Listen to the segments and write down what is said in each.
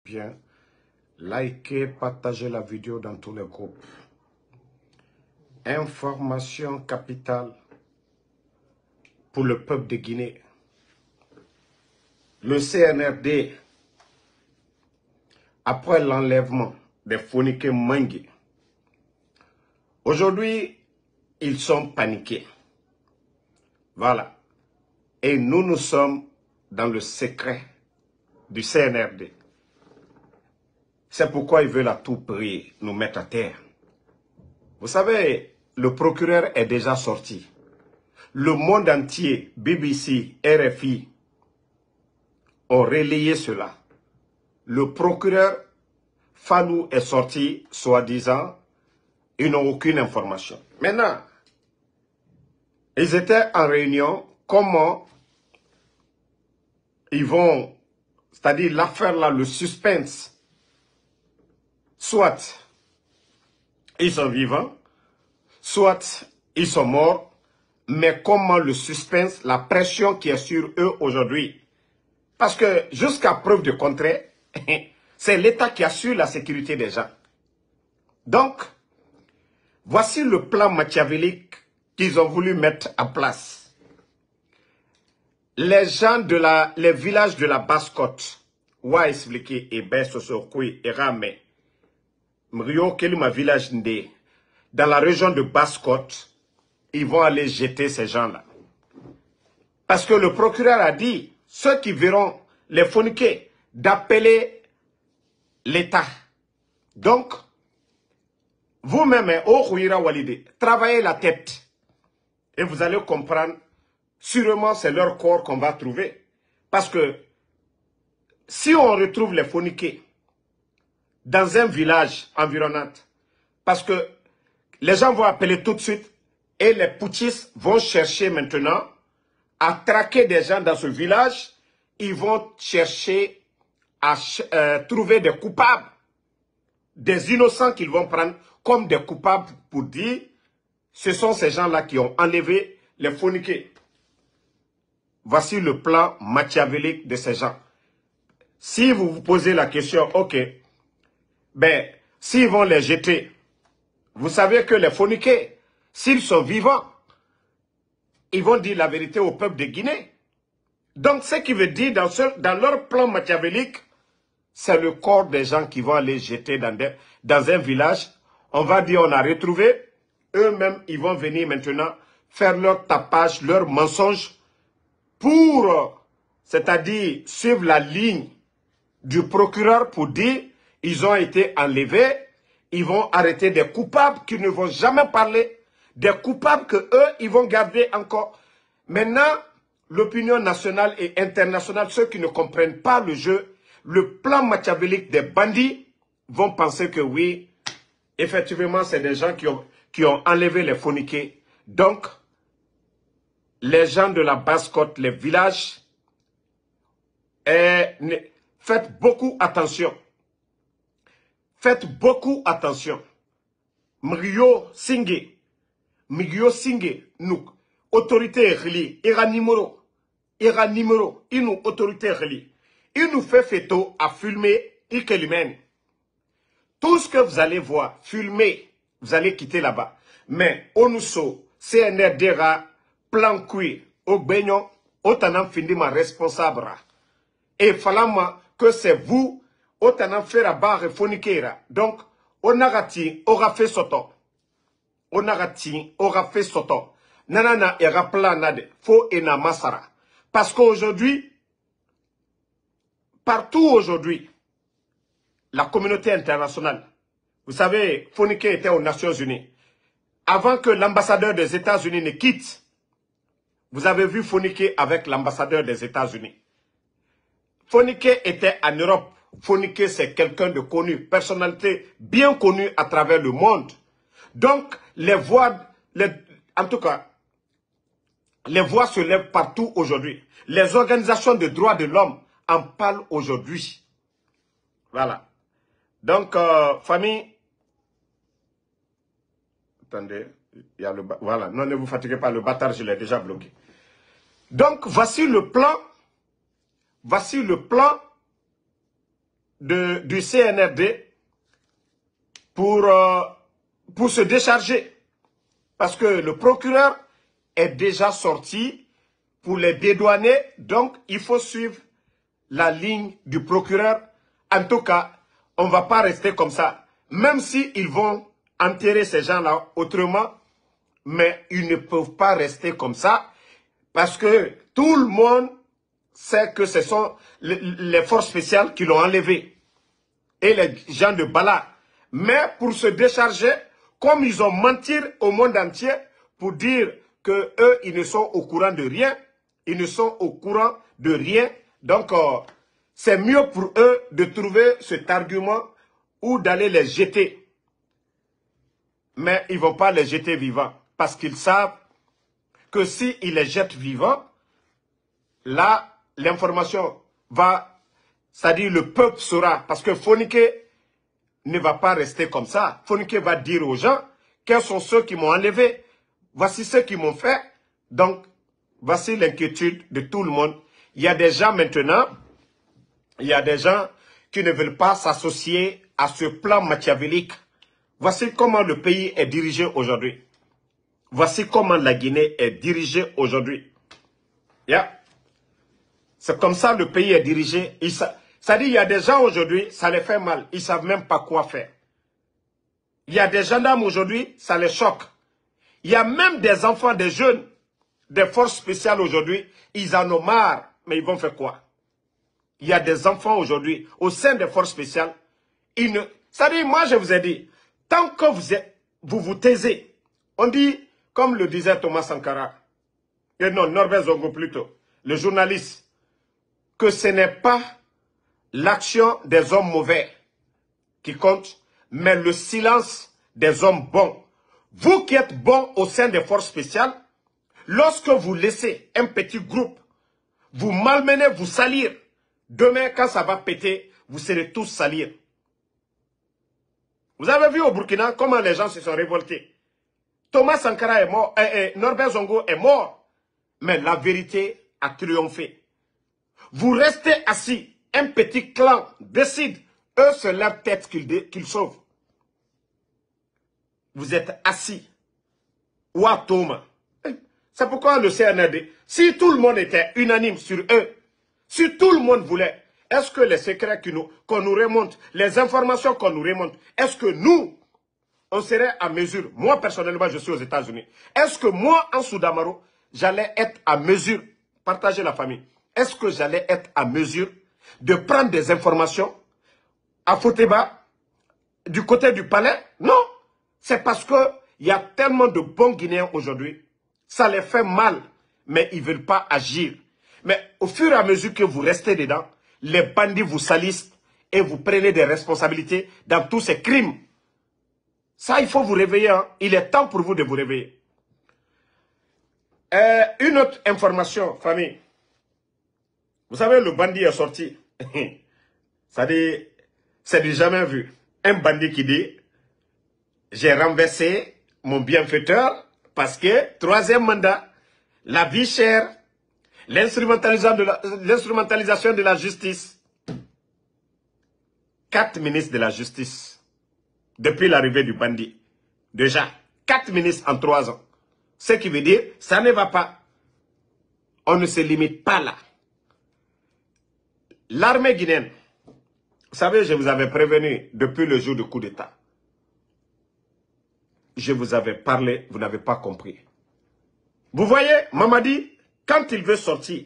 bien, likez, partagez la vidéo dans tous les groupes. Information capitale pour le peuple de Guinée. Le CNRD, après l'enlèvement des Fonike Mangi, aujourd'hui, ils sont paniqués. Voilà. Et nous sommes dans le secret du CNRD. C'est pourquoi ils veulent à tout prix nous mettre à terre. Vous savez, le procureur est déjà sorti. Le monde entier, BBC, RFI, ont relayé cela. Le procureur Fallou est sorti, soi-disant, ils n'ont aucune information. Maintenant, ils étaient en réunion, comment ils vont, c'est-à-dire l'affaire là, le suspense, soit ils sont vivants, soit ils sont morts, mais comment le suspense, la pression qui est sur eux aujourd'hui. Parce que jusqu'à preuve de contraire, c'est l'État qui assure la sécurité des gens. Donc, voici le plan machiavélique qu'ils ont voulu mettre en place. Les gens de les villages de la Basse-Côte, Ouai expliqué, et Bessosokui, et Rame, Mrio Kelima village Ndé, dans la région de Basse-Côte, ils vont aller jeter ces gens-là. Parce que le procureur a dit, ceux qui verront les Fonike, d'appeler l'État. Donc, vous-même, travaillez la tête. Et vous allez comprendre, sûrement c'est leur corps qu'on va trouver. Parce que, si on retrouve les Fonike dans un village environnant, parce que les gens vont appeler tout de suite, et les putschistes vont chercher maintenant à traquer des gens dans ce village, ils vont chercher à trouver des coupables, des innocents qu'ils vont prendre comme des coupables pour dire ce sont ces gens-là qui ont enlevé les Fonike. Voici le plan machiavélique de ces gens. Si vous vous posez la question, ok, ben, s'ils vont les jeter, vous savez que les Fonike, s'ils sont vivants, ils vont dire la vérité au peuple de Guinée. Donc, ce qui veut dire, dans leur plan machiavélique, c'est le corps des gens qui vont aller jeter dans un village. On va dire, on a retrouvé. Eux-mêmes, ils vont venir maintenant faire leur tapage, leur mensonge pour, c'est-à-dire, suivre la ligne du procureur pour dire, ils ont été enlevés. Ils vont arrêter des coupables qui ne vont jamais parler. Des coupables que eux, ils vont garder encore. Maintenant, l'opinion nationale et internationale, ceux qui ne comprennent pas le jeu, le plan machiavélique des bandits, vont penser que oui, effectivement, c'est des gens qui ont enlevé les Fonike. Donc, les gens de la Basse-Côte, les villages, faites beaucoup attention. Faites beaucoup attention. Mrio Singé, nous, autorité reliée, ira numéro, nous, autorité reliée. Il nous fait photo à filmer, tout ce que vous allez voir, filmer, vous allez quitter là-bas. Mais, Onuso, CNRDRA, plan cuit, Ogbenyon, Otanam Findima responsable. Et falama que c'est vous, Otanam Feraba Fonikera. Donc, Onagati aura fait soto. Onagati aura fait soto. Nanana et raplanade, faux et na masara. Parce qu'aujourd'hui, partout aujourd'hui, la communauté internationale, vous savez, Fonike était aux Nations Unies. Avant que l'ambassadeur des États-Unis ne quitte, vous avez vu Fonike avec l'ambassadeur des États-Unis. Fonike était en Europe. Fonike, c'est quelqu'un de connu, personnalité bien connue à travers le monde. Donc, les voix, en tout cas, les voix se lèvent partout aujourd'hui. Les organisations de droits de l'homme en parlent aujourd'hui. Voilà. Donc, famille, attendez, il y a voilà, non, ne vous fatiguez pas, le bâtard, je l'ai déjà bloqué. Donc, voici le plan du CNRD pour se décharger. Parce que le procureur est déjà sorti pour les dédouaner. Donc, il faut suivre la ligne du procureur. En tout cas, on ne va pas rester comme ça. Même s'ils vont enterrer ces gens-là autrement, mais ils ne peuvent pas rester comme ça. Parce que tout le monde sait que ce sont les forces spéciales qui l'ont enlevé. Et les gens de Bala. Mais pour se décharger, comme ils ont menti au monde entier pour dire que eux, ils ne sont au courant de rien. Ils ne sont au courant de rien. Donc, c'est mieux pour eux de trouver cet argument ou d'aller les jeter. Mais ils ne vont pas les jeter vivants. Parce qu'ils savent que s'ils les jettent vivants, là, l'information va, c'est-à-dire le peuple saura. Parce que Fonike ne va pas rester comme ça. Fonike va dire aux gens, quels sont ceux qui m'ont enlevé? Voici ceux qui m'ont fait. Donc, voici l'inquiétude de tout le monde. Il y a des gens maintenant, il y a des gens qui ne veulent pas s'associer à ce plan machiavélique. Voici comment le pays est dirigé aujourd'hui. Voici comment la Guinée est dirigée aujourd'hui. Yeah. C'est comme ça le pays est dirigé. Ça dit, il y a des gens aujourd'hui, ça les fait mal. Ils ne savent même pas quoi faire. Il y a des gendarmes aujourd'hui, ça les choque. Il y a même des enfants, des jeunes, des forces spéciales aujourd'hui, ils en ont marre. Mais ils vont faire quoi? Il y a des enfants aujourd'hui, au sein des forces spéciales. Ça dit, moi je vous ai dit, tant que vous vous taisez, on dit, comme le disait Thomas Sankara, et non, Norbert Zongo plutôt, le journaliste, que ce n'est pas l'action des hommes mauvais qui compte, mais le silence des hommes bons. Vous qui êtes bons au sein des forces spéciales, lorsque vous laissez un petit groupe vous malmener, vous salir, demain quand ça va péter, vous serez tous salir. Vous avez vu au Burkina comment les gens se sont révoltés. Thomas Sankara est mort, Norbert Zongo est mort, mais la vérité a triomphé. Vous restez assis, un petit clan décide, eux c'est leur tête qu'ils sauvent. Vous êtes assis. Ouah Thomas. C'est pourquoi le CNRD, si tout le monde était unanime sur eux, si tout le monde voulait, est-ce que les secrets qu'on nous remonte, les informations qu'on nous remonte, est-ce que nous, on serait à mesure, moi personnellement je suis aux États-Unis, est-ce que moi en Soudamaro, j'allais être à mesure, partager la famille, est-ce que j'allais être à mesure de prendre des informations à Foteba, du côté du palais? Non, c'est parce qu'il y a tellement de bons Guinéens aujourd'hui, ça les fait mal, mais ils ne veulent pas agir. Mais au fur et à mesure que vous restez dedans, les bandits vous salissent et vous prenez des responsabilités dans tous ces crimes. Ça, il faut vous réveiller. Hein. Il est temps pour vous de vous réveiller. Une autre information, famille. Vous savez, le bandit est sorti. Ça dit, c'est du jamais vu. Un bandit qui dit, j'ai renversé mon bienfaiteur parce que, troisième mandat, la vie chère, l'instrumentalisation de la justice. 4 ministres de la justice, depuis l'arrivée du bandit. Déjà, 4 ministres en 3 ans. Ce qui veut dire, ça ne va pas. On ne se limite pas là. L'armée guinéenne, vous savez, je vous avais prévenu depuis le jour du coup d'État. Je vous avais parlé, vous n'avez pas compris. Vous voyez, Mamadi, quand il veut sortir,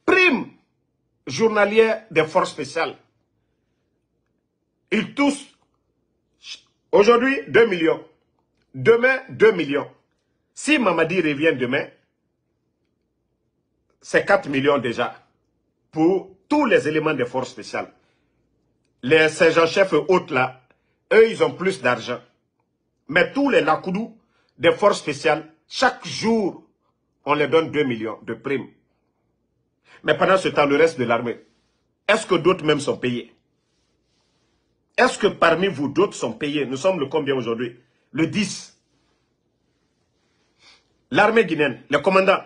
prime journalière des forces spéciales, il touche aujourd'hui 2 millions. Demain, 2 millions. Si Mamadi revient demain, c'est 4 millions déjà pour tous les éléments des forces spéciales. Les sergents-chefs et autres là, eux, ils ont plus d'argent. Mais tous les Lakoudou des forces spéciales, chaque jour, on les donne 2 millions de primes. Mais pendant ce temps, le reste de l'armée, est-ce que d'autres même sont payés? Est-ce que parmi vous, d'autres sont payés? Nous sommes le combien aujourd'hui? Le 10. L'armée guinéenne, les commandants,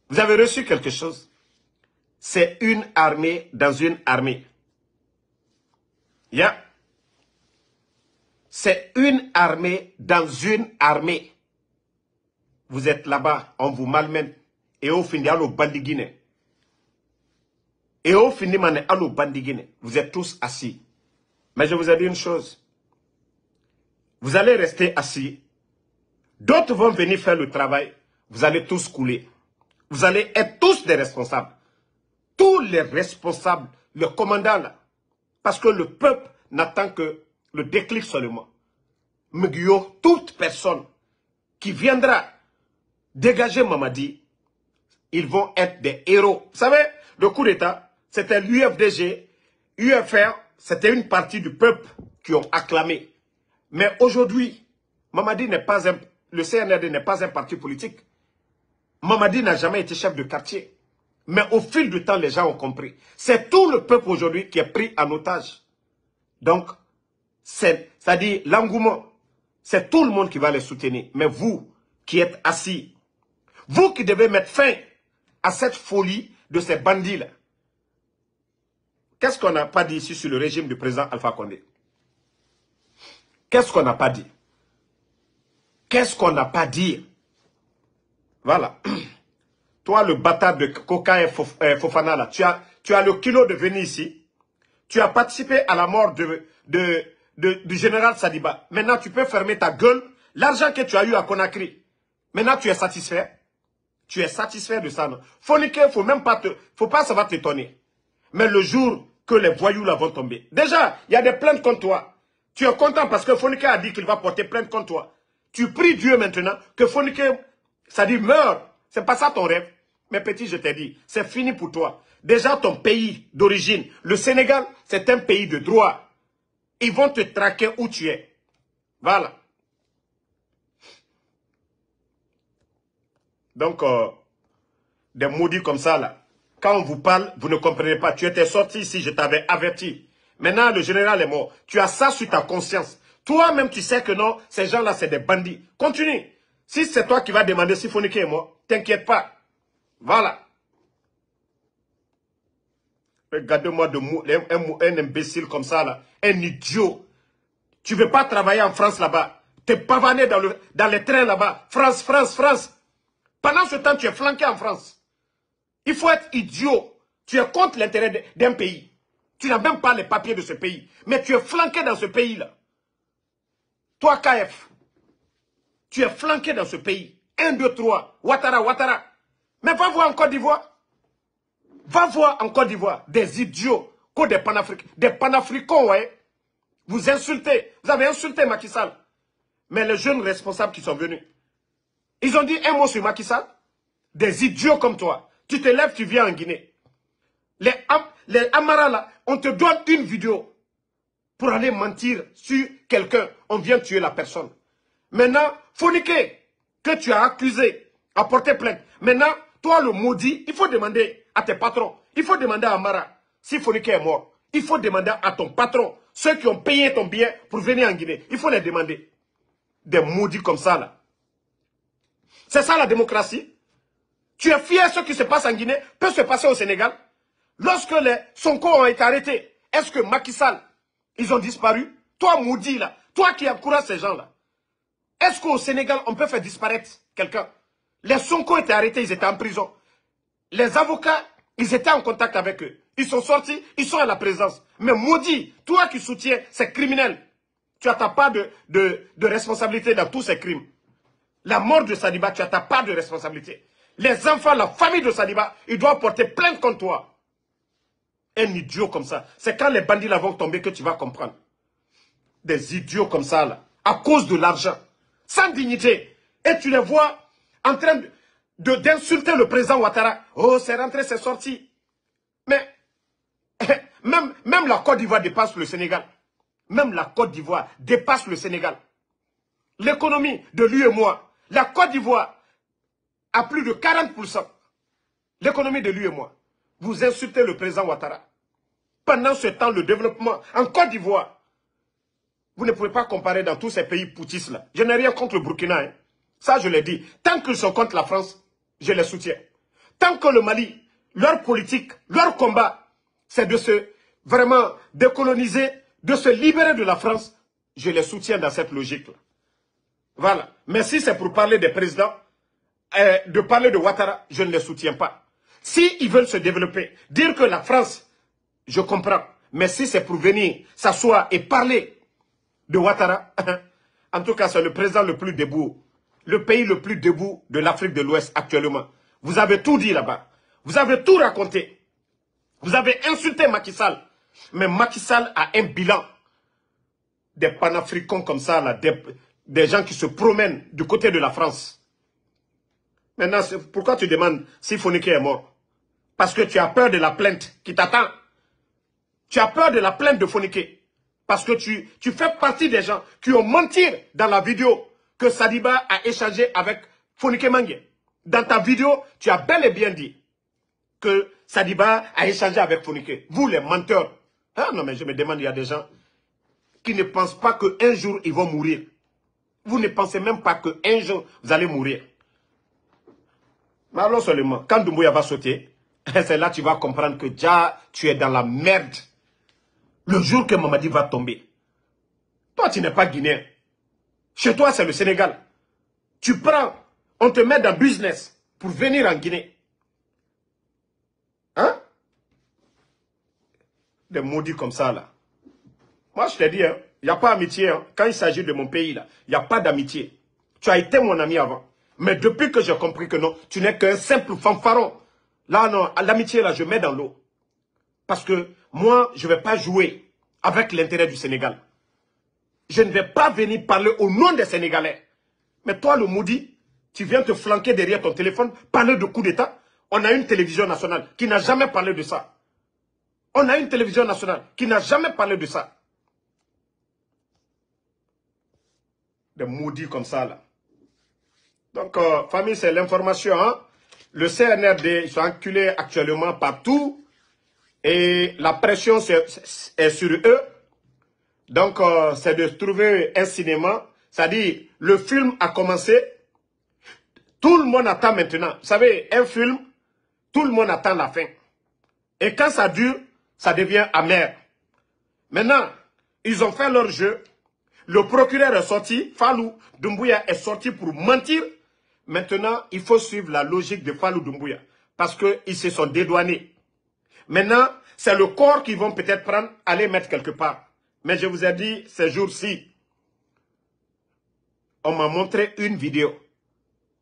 vous avez reçu quelque chose? c'est une armée dans une armée. Yeah. C'est une armée dans une armée. Vous êtes là-bas, on vous malmène. Et au fin de bandiguine. Et au fin de bandiguine. Vous êtes tous assis. Mais je vous ai dit une chose. Vous allez rester assis. D'autres vont venir faire le travail. Vous allez tous couler. Vous allez être tous des responsables. Tous les responsables, le commandant là. Parce que le peuple n'attend que le déclic seulement. Mugio, toute personne qui viendra dégager Mamadi, ils vont être des héros. Vous savez, le coup d'État, c'était l'UFDG, UFR, c'était une partie du peuple qui ont acclamé. Mais aujourd'hui, Mamadi n'est pas le CNRD n'est pas un parti politique. Mamadi n'a jamais été chef de quartier. Mais au fil du temps, les gens ont compris. C'est tout le peuple aujourd'hui qui est pris en otage. Donc, c'est-à-dire l'engouement, c'est tout le monde qui va les soutenir. Mais vous qui êtes assis, vous qui devez mettre fin à cette folie de ces bandits-là. Qu'est-ce qu'on n'a pas dit ici sur le régime du président Alpha Condé? Qu'est-ce qu'on n'a pas dit? Qu'est-ce qu'on n'a pas dit? Voilà. Toi, le bâtard de Koka et Fofana, là, tu as le kilo de venir ici. Tu as participé à la mort du général Sadiba. Maintenant, tu peux fermer ta gueule. L'argent que tu as eu à Conakry. Maintenant, tu es satisfait. Tu es satisfait de ça, non? Fonike, faut pas savoir t'étonner. Mais le jour que les voyous là vont tomber. Déjà, il y a des plaintes contre toi. Tu es content parce que Fonike a dit qu'il va porter plainte contre toi. Tu pries Dieu maintenant que Fonike, ça dit, meurt. C'est pas ça ton rêve. Mais petit, je t'ai dit, c'est fini pour toi. Déjà, ton pays d'origine, le Sénégal, c'est un pays de droit. Ils vont te traquer où tu es. Voilà. Donc, des maudits comme ça, là. Quand on vous parle, vous ne comprenez pas. Tu étais sorti ici, je t'avais averti. Maintenant, le général est mort. Tu as ça sur ta conscience. Toi-même, tu sais que non, ces gens-là, c'est des bandits. Continue. Si c'est toi qui vas demander si Fonike est mort, t'inquiète pas. Voilà. Regardez-moi un imbécile comme ça, là. Un idiot. Tu ne veux pas travailler en France là-bas. Tu es pavané dans les trains là-bas. France, France, France. Pendant ce temps, tu es flanqué en France. Il faut être idiot. Tu es contre l'intérêt d'un pays. Tu n'as même pas les papiers de ce pays. Mais tu es flanqué dans ce pays-là. Toi, KF. Tu es flanqué dans ce pays. 1, 2, 3. Ouattara, Ouattara. Mais va voir en Côte d'Ivoire. Va voir en Côte d'Ivoire. Des idiots. Comme des panafricains. Des panafricains, ouais. Vous insultez. Vous avez insulté Macky Sall. Mais les jeunes responsables qui sont venus. Ils ont dit un mot sur Macky Sall. Des idiots comme toi. Tu te lèves, tu viens en Guinée. Les Amara là, on te donne une vidéo pour aller mentir sur quelqu'un. On vient tuer la personne. Maintenant, Fonike, que tu as accusé, a porté plainte. Maintenant, toi le maudit, il faut demander à tes patrons. Il faut demander à Amara si Fonike est mort. Il faut demander à ton patron, ceux qui ont payé ton billet pour venir en Guinée. Il faut les demander. Des maudits comme ça là. C'est ça la démocratie. Tu es fier, ce qui se passe en Guinée peut se passer au Sénégal. Lorsque les Sonko ont été arrêtés, est-ce que Macky Sall, ils ont disparu? Toi, maudit là, toi qui encourages ces gens-là, est-ce qu'au Sénégal, on peut faire disparaître quelqu'un? Les Sonko étaient arrêtés, ils étaient en prison. Les avocats, ils étaient en contact avec eux. Ils sont sortis, ils sont à la présence. Mais maudit, toi qui soutiens ces criminels, tu as ta part de responsabilité dans tous ces crimes. La mort de Sadiba, tu as ta part de responsabilité. Les enfants, la famille de Sadiba, ils doivent porter plainte contre toi. Un idiot comme ça. C'est quand les bandits là vont tomber que tu vas comprendre. Des idiots comme ça, là. À cause de l'argent. Sans dignité. Et tu les vois en train d'insulter le président Ouattara. Oh, c'est rentré, c'est sorti. Mais, même la Côte d'Ivoire dépasse le Sénégal. Même la Côte d'Ivoire dépasse le Sénégal. L'économie de l'UEMOA. La Côte d'Ivoire à plus de 40%. L'économie de l'UEMOA. Vous insultez le président Ouattara. Pendant ce temps, le développement en Côte d'Ivoire, vous ne pouvez pas comparer dans tous ces pays poutistes là. Je n'ai rien contre le Burkina. Hein. Ça, je l'ai dit. Tant qu'ils sont contre la France, je les soutiens. Tant que le Mali, leur politique, leur combat, c'est de se vraiment décoloniser, de se libérer de la France. Je les soutiens dans cette logique-là. Voilà. Mais si c'est pour parler des présidents, de parler de Ouattara, je ne les soutiens pas. Si ils veulent se développer, dire que la France, je comprends. Mais si c'est pour venir s'asseoir et parler de Ouattara, en tout cas, c'est le président le plus debout, le pays le plus debout de l'Afrique de l'Ouest actuellement. Vous avez tout dit là-bas. Vous avez tout raconté. Vous avez insulté Macky Sall. Mais Macky Sall a un bilan. Des panafricains comme ça, là, des gens qui se promènent du côté de la France. Maintenant, pourquoi tu demandes si Fonike est mort? Parce que tu as peur de la plainte qui t'attend. Tu as peur de la plainte de Fonike. Parce que tu fais partie des gens qui ont menti dans la vidéo que Sadiba a échangé avec Fonike Mengue. Dans ta vidéo, tu as bel et bien dit que Sadiba a échangé avec Fonike. Vous, les menteurs. Ah non, mais je me demande, il y a des gens qui ne pensent pas qu'un jour, ils vont mourir. Vous ne pensez même pas qu'un jour, vous allez mourir. Mais alors seulement, quand Doumbouya va sauter, c'est là que tu vas comprendre que déjà, tu es dans la merde. Le jour que Mamadi va tomber. Toi, tu n'es pas guinéen. Chez toi, c'est le Sénégal. Tu prends, on te met dans business pour venir en Guinée. Hein? Des maudits comme ça, là. Moi, je te dis, il n'y a pas d'amitié. Hein. Quand il s'agit de mon pays, là, il n'y a pas d'amitié. Tu as été mon ami avant. Mais depuis que j'ai compris que non, tu n'es qu'un simple fanfaron. Là, non, l'amitié, là, je mets dans l'eau. Parce que moi, je ne vais pas jouer avec l'intérêt du Sénégal. Je ne vais pas venir parler au nom des Sénégalais. Mais toi, le maudit, tu viens te flanquer derrière ton téléphone, parler de coup d'État. On a une télévision nationale qui n'a jamais parlé de ça. On a une télévision nationale qui n'a jamais parlé de ça. Des maudits comme ça, là. Donc, famille, c'est l'information. Hein? Le CNRD, ils sont enculés actuellement partout. Et la pression est sur eux. Donc, c'est de trouver un cinéma. C'est-à-dire, le film a commencé. Tout le monde attend maintenant. Vous savez, un film, tout le monde attend la fin. Et quand ça dure, ça devient amer. Maintenant, ils ont fait leur jeu. Le procureur est sorti. Fallou Doumbouya est sorti pour mentir. Maintenant, il faut suivre la logique de Fallou Doumbouya. Parce qu'ils se sont dédouanés. Maintenant, c'est le corps qu'ils vont peut-être prendre, aller mettre quelque part. Mais je vous ai dit, ces jours-ci, on m'a montré une vidéo.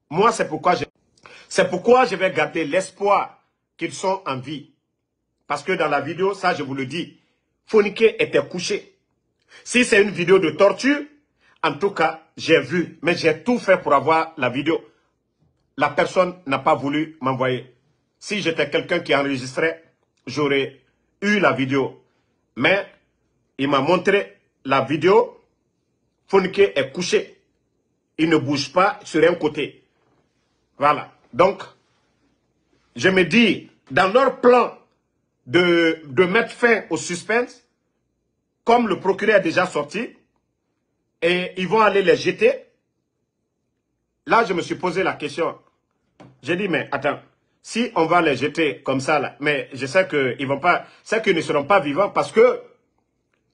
Moi, c'est pourquoi je vais garder l'espoir qu'ils sont en vie. Parce que dans la vidéo, ça, je vous le dis, Fonike était couché. Si c'est une vidéo de torture, en tout cas, j'ai vu. Mais j'ai tout fait pour avoir la vidéo. La personne n'a pas voulu m'envoyer. Si j'étais quelqu'un qui enregistrait, j'aurais eu la vidéo. Mais il m'a montré la vidéo. Fonike est couché. Il ne bouge pas sur un côté. Voilà. Donc, je me dis, dans leur plan de mettre fin au suspense, comme le procureur est déjà sorti, et ils vont aller les jeter. Là, je me suis posé la question. J'ai dit, mais attends, si on va les jeter comme ça, là, mais je sais qu'ils vont pas, c'est qu'ils ne seront pas vivants parce que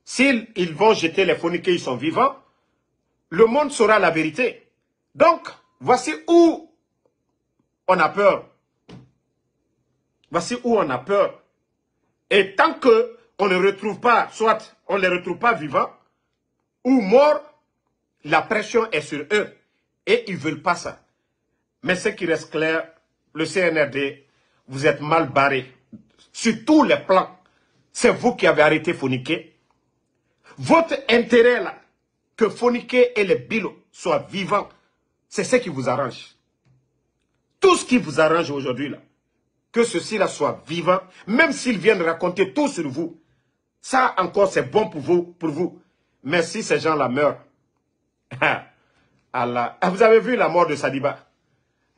s'ils vont jeter les Fonike, ils sont vivants, le monde saura la vérité. Donc, voici où on a peur. Voici où on a peur. Et tant qu'on ne retrouve pas, soit on ne les retrouve pas vivants ou morts, la pression est sur eux. Et ils ne veulent pas ça. Mais ce qui reste clair, le CNRD, vous êtes mal barré. Sur tous les plans, c'est vous qui avez arrêté Fonike. Votre intérêt là, que Fonike et les Bilo soient vivants, c'est ce qui vous arrange. Tout ce qui vous arrange aujourd'hui là, que ceci-là soit vivant, même s'ils viennent raconter tout sur vous, ça encore c'est bon pour vous. Mais si ces gens-là meurent, Allah. Vous avez vu la mort de Sadiba?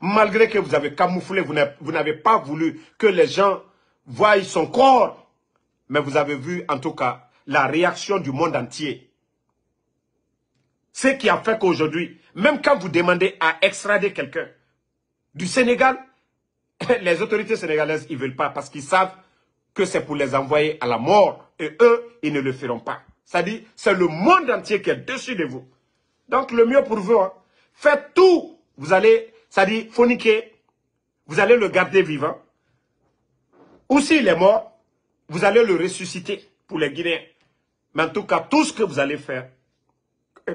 Malgré que vous avez camouflé, vous n'avez pas voulu que les gens voient son corps. Mais vous avez vu en tout cas la réaction du monde entier. Ce qui a fait qu'aujourd'hui, même quand vous demandez à extrader quelqu'un du Sénégal, les autorités sénégalaises, ils ne veulent pas parce qu'ils savent que c'est pour les envoyer à la mort. Et eux, ils ne le feront pas. C'est-à-dire, c'est le monde entier qui est dessus de vous. Donc, le mieux pour vous, hein, faites tout. Vous allez, c'est-à-dire, Fonike, vous allez le garder vivant. Ou s'il est mort, vous allez le ressusciter pour les Guinéens. Mais en tout cas, tout ce que vous allez faire,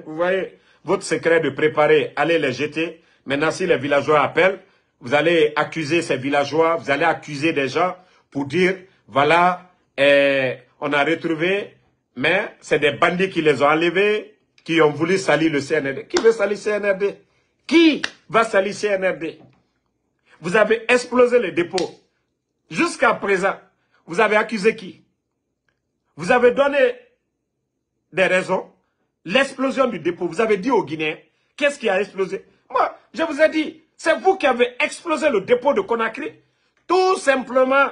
vous voyez, votre secret de préparer, allez les jeter. Maintenant, si les villageois appellent, vous allez accuser ces villageois, vous allez accuser des gens pour dire, voilà, on a retrouvé, mais c'est des bandits qui les ont enlevés, qui ont voulu salir le CNRD. Qui veut salir le CNRD? Qui va salir le CNRD? Vous avez explosé les dépôts. Jusqu'à présent, vous avez accusé qui? Vous avez donné des raisons. L'explosion du dépôt, vous avez dit aux Guinéens, qu'est-ce qui a explosé? Moi, je vous ai dit, c'est vous qui avez explosé le dépôt de Conakry, tout simplement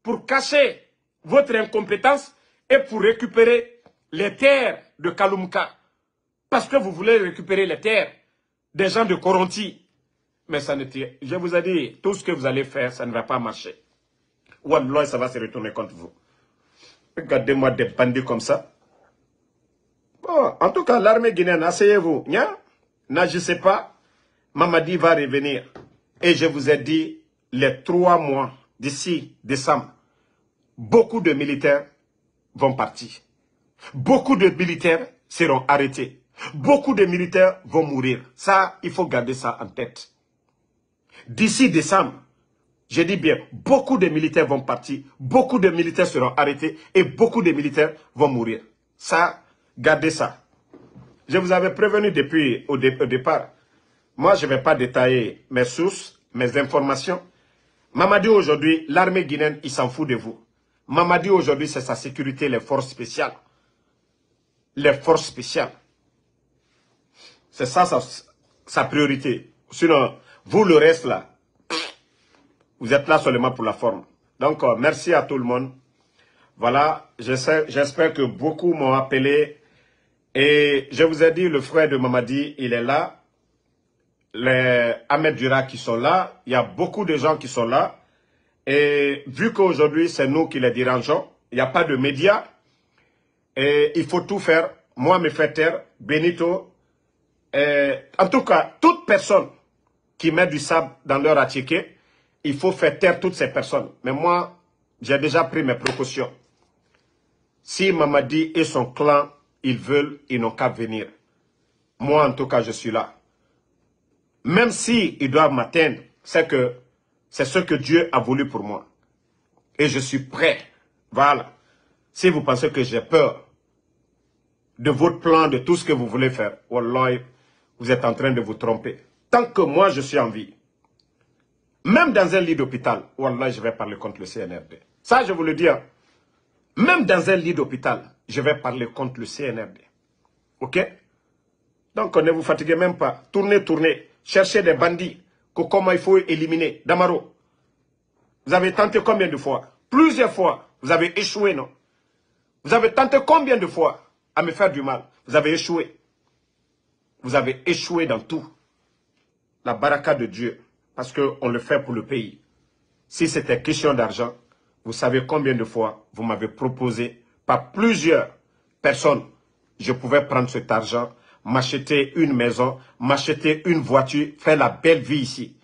pour cacher votre incompétence et pour récupérer les terres de Kaloumka. Parce que vous voulez récupérer les terres des gens de Koronti. Mais ça ne tient. Je vous ai dit, tout ce que vous allez faire, ça ne va pas marcher. Wallah, ça va se retourner contre vous. Regardez-moi des bandits comme ça. Bon, en tout cas, l'armée guinéenne, asseyez-vous. N'agissez pas. Mamadi va revenir. Et je vous ai dit, les 3 mois d'ici décembre, beaucoup de militaires vont partir. Beaucoup de militaires seront arrêtés. Beaucoup de militaires vont mourir. Ça, il faut garder ça en tête. D'ici décembre, je dis bien, beaucoup de militaires vont partir, beaucoup de militaires seront arrêtés et beaucoup de militaires vont mourir. Ça, gardez ça. Je vous avais prévenu depuis au départ. Moi, je ne vais pas détailler mes sources, mes informations. Mamadi aujourd'hui, l'armée guinéenne, il s'en fout de vous. Mamadi aujourd'hui, c'est sa sécurité, les forces spéciales. Les forces spéciales. C'est ça sa priorité. Sinon, vous le reste là, vous êtes là seulement pour la forme. Donc, merci à tout le monde. Voilà, j'espère que beaucoup m'ont appelé. Et je vous ai dit, le frère de Mamadi, il est là. Les Ahmed Dura qui sont là. Il y a beaucoup de gens qui sont là. Et vu qu'aujourd'hui, c'est nous qui les dérangeons, il n'y a pas de médias. Et il faut tout faire. Moi, me faire taire, Benito. En tout cas, toute personne qui met du sable dans leur attiqué, il faut faire taire toutes ces personnes. Mais moi, j'ai déjà pris mes précautions. Si Mamadi et son clan, ils veulent, ils n'ont qu'à venir. Moi, en tout cas, je suis là. Même s'ils doivent m'atteindre, c'est ce que Dieu a voulu pour moi. Et je suis prêt. Voilà. Si vous pensez que j'ai peur de votre plan, de tout ce que vous voulez faire, wallah, vous êtes en train de vous tromper. Tant que moi, je suis en vie, même dans un lit d'hôpital, wallah, je vais parler contre le CNRD. Ça, je vous le dis. Hein. Même dans un lit d'hôpital, je vais parler contre le CNRD. OK? Donc, ne vous fatiguez même pas. Tournez, tournez. Cherchez des bandits. Comment il faut éliminer. Damaro, vous avez tenté combien de fois? Plusieurs fois. Vous avez échoué, non? Vous avez tenté combien de fois à me faire du mal? Vous avez échoué. Vous avez échoué dans tout. La baraka de Dieu. Parce qu'on le fait pour le pays. Si c'était question d'argent, vous savez combien de fois vous m'avez proposé par plusieurs personnes, je pouvais prendre cet argent, m'acheter une maison, m'acheter une voiture, faire la belle vie ici.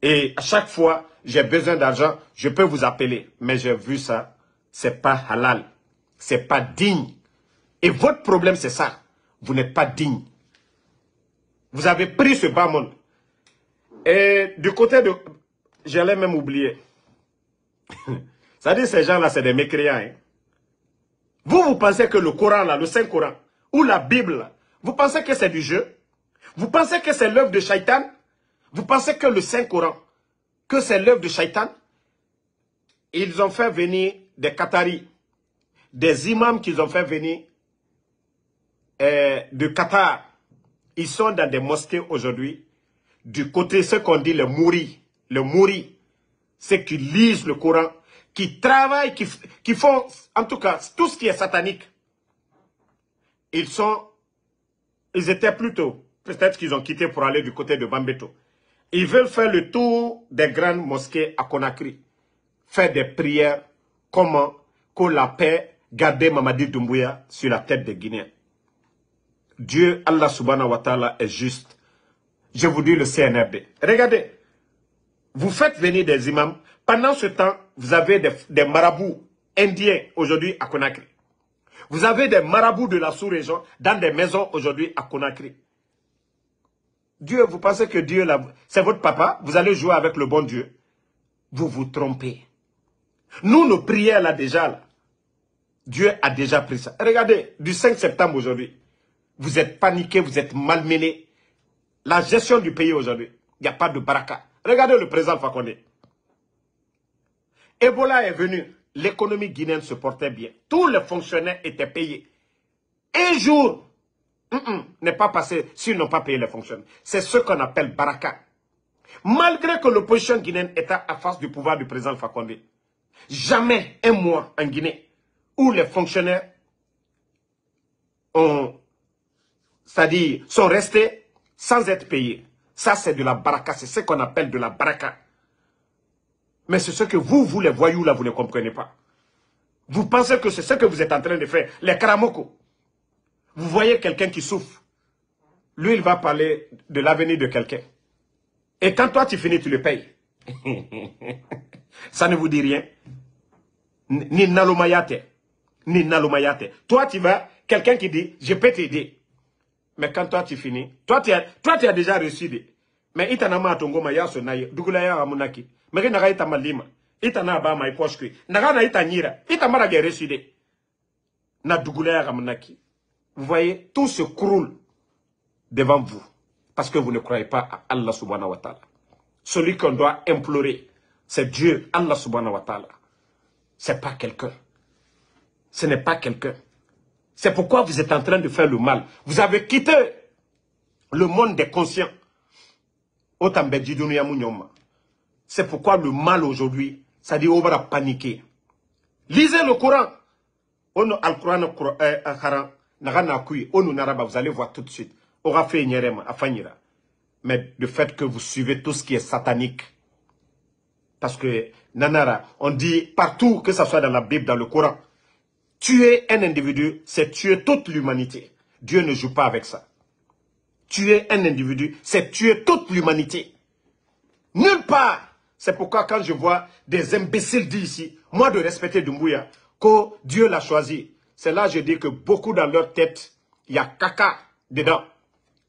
Et à chaque fois, j'ai besoin d'argent, je peux vous appeler. Mais j'ai vu ça, c'est pas halal, c'est pas digne. Et votre problème, c'est ça. Vous n'êtes pas digne. Vous avez pris ce bas monde. Et du côté de... J'allais même oublier. C'est-à-dire ces gens-là, c'est des mécréants. Hein. Vous pensez que le Coran, là, le Saint-Coran, ou la Bible, là, vous pensez que c'est du jeu? Vous pensez que c'est l'œuvre de Shaitan? Vous pensez que le Saint-Coran, que c'est l'œuvre de Shaitan? Ils ont fait venir des Qataris, des imams qu'ils ont fait venir de Qatar. Ils sont dans des mosquées aujourd'hui. Du côté, ce qu'on dit, le mouri, c'est qui lisent le Coran, qui travaillent, qui font, en tout cas, tout ce qui est satanique. Ils étaient plutôt, peut-être qu'ils ont quitté pour aller du côté de Bambeto. Ils veulent faire le tour des grandes mosquées à Conakry. Faire des prières. Comment que la paix garder Mamadi Doumbouya sur la tête des Guinéens. Dieu, Allah subhanahu wa ta'ala, est juste. Je vous dis le CNRD. Regardez. Vous faites venir des imams. Pendant ce temps, vous avez des marabouts indiens aujourd'hui à Conakry. Vous avez des marabouts de la sous-région dans des maisons aujourd'hui à Conakry. Dieu, vous pensez que Dieu, c'est votre papa? Vous allez jouer avec le bon Dieu? Vous vous trompez. Nous, nos prières là déjà, là, Dieu a déjà pris ça. Regardez, du 5 septembre aujourd'hui, vous êtes paniqués, vous êtes malmenés. La gestion du pays aujourd'hui, il n'y a pas de baraka. Regardez le président Alpha Condé. Ebola est venu, l'économie guinéenne se portait bien. Tous les fonctionnaires étaient payés. Un jour n'est pas passé s'ils n'ont pas payé les fonctionnaires. C'est ce qu'on appelle baraka. Malgré que l'opposition guinéenne était à face du pouvoir du président Alpha Condé, jamais un mois en Guinée où les fonctionnaires c'est-à-dire sont restés sans être payés. Ça, c'est de la baraka. C'est ce qu'on appelle de la baraka. Mais c'est ce que vous les voyous là, vous ne comprenez pas. Vous pensez que c'est ce que vous êtes en train de faire. Les karamoko. Vous voyez quelqu'un qui souffre. Lui, il va parler de l'avenir de quelqu'un. Et quand toi, tu finis, tu le payes. Ça ne vous dit rien. Ni nalomayate. Ni nalomayate. Toi, tu vas, quelqu'un qui dit, je peux t'aider. Mais quand toi, tu finis, toi, tu as déjà reçu. Mais itanama atongoma ya sonaye, dugula ya amunaki. Mais il n'a pas malima. Itana ba mai poshki. Naga na itanyira. Itamara ge reçu. Na dugula ya amunaki. Vous voyez, tout se croule devant vous. Parce que vous ne croyez pas à Allah subhanahu wa ta'ala. Celui qu'on doit implorer, c'est Dieu, Allah subhanahu wa ta'ala. C'est pas quelqu'un. Ce n'est pas quelqu'un. C'est pourquoi vous êtes en train de faire le mal. Vous avez quitté le monde des conscients. C'est pourquoi le mal aujourd'hui, ça dit on va paniquer. Lisez le Coran. Vous allez voir tout de suite. Mais le fait que vous suivez tout ce qui est satanique. Parce que, Nanara, on dit partout, que ce soit dans la Bible, dans le Coran, tuer un individu, c'est tuer toute l'humanité. Dieu ne joue pas avec ça. Tuer un individu, c'est tuer toute l'humanité. Nulle part. C'est pourquoi quand je vois des imbéciles dire ici, moi de respecter Doumbouya, que Dieu l'a choisi, c'est là que je dis que beaucoup dans leur tête, il y a caca dedans.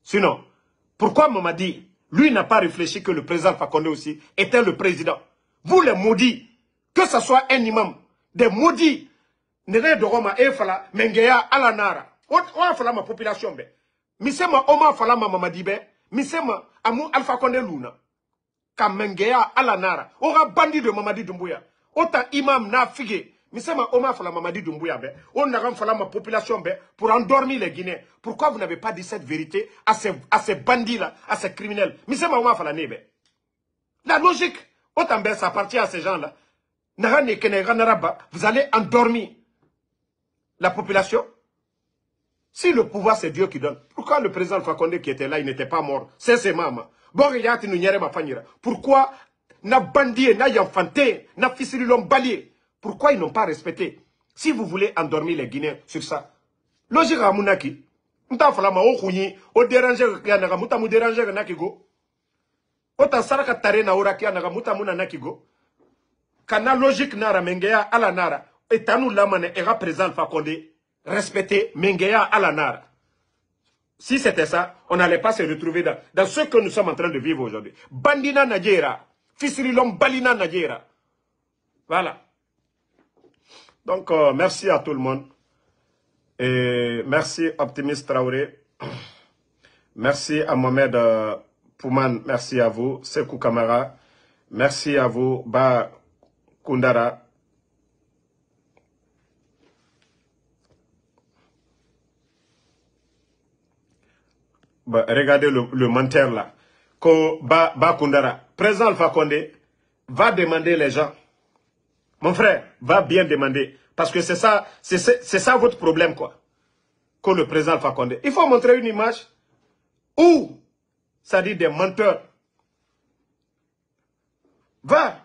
Sinon, pourquoi Mamadi, lui n'a pas réfléchi que le président Alpha Condé aussi était le président. Vous les maudits, que ce soit un imam, des maudits, nere de Roma e fala mengeya ala nara. O fala ma population be. Misema oma fala ma Mamadi be. Misema amu Alpha Condé luna. Ka mengeya ala nara. Ora bandi de Mamadi Doumbouya. Ota imam na fige. Misema oma fala Mamadi Doumbouya be. On n'a fala ma population be pour endormir les Guinéens. Pourquoi vous n'avez pas dit cette vérité à ces bandits là, à ces criminels? Misema oma fala nebe. La logique, autant ben ça appartient à ces gens là. Vous allez endormir la population. Si le pouvoir c'est Dieu qui donne, pourquoi le président Alpha Condé qui était là, il n'était pas mort? C'est ses mamans. Pourquoi na bandit, na yanfanté, na fisirilom balié? Pourquoi ils n'ont pas respecté? Si vous voulez endormir les Guinéens sur ça, logique à Mounaki, m'ta falama o khouyi, o déranger kanaga, m'ta mou déranger nakigo. Ota saraka tare na ora kanaga, m'ta mouna nakigo. Kana logique nara mengeya ala nara. Et tanou lamane era président Alpha Condé respecter mengeya ala nara. Si c'était ça, on n'allait pas se retrouver dans ce que nous sommes en train de vivre aujourd'hui. Bandina Nadjera, Fisirilom Balina Nadjera. Voilà. Donc, merci à tout le monde. Et merci Optimiste Traoré. Merci à Mohamed Pouman, merci à vous. Sekou Kamara, merci à vous. Ba Koundara. Bah, regardez le menteur là. Ba Koundara. Président Alpha Condé va demander les gens. Mon frère, va bien demander. Parce que c'est ça votre problème quoi. Que le président Alpha Condé. Il faut montrer une image où, ça dit des menteurs. Va.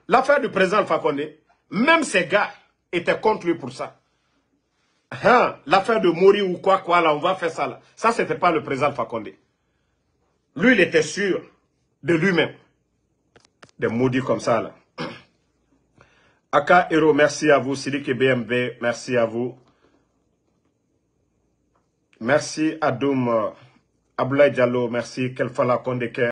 L'affaire du président Alpha Condé, même ces gars étaient contre lui pour ça. Hein, l'affaire de Mori ou quoi, là, on va faire ça là. Ça, c'était pas le président Alpha Condé. Lui, il était sûr de lui-même. Des maudits comme ça là. Aka Hero, merci à vous. Sidiki BMB, merci à vous. Merci Adoum Abdoulaye Diallo, merci Kelfala Kondeke.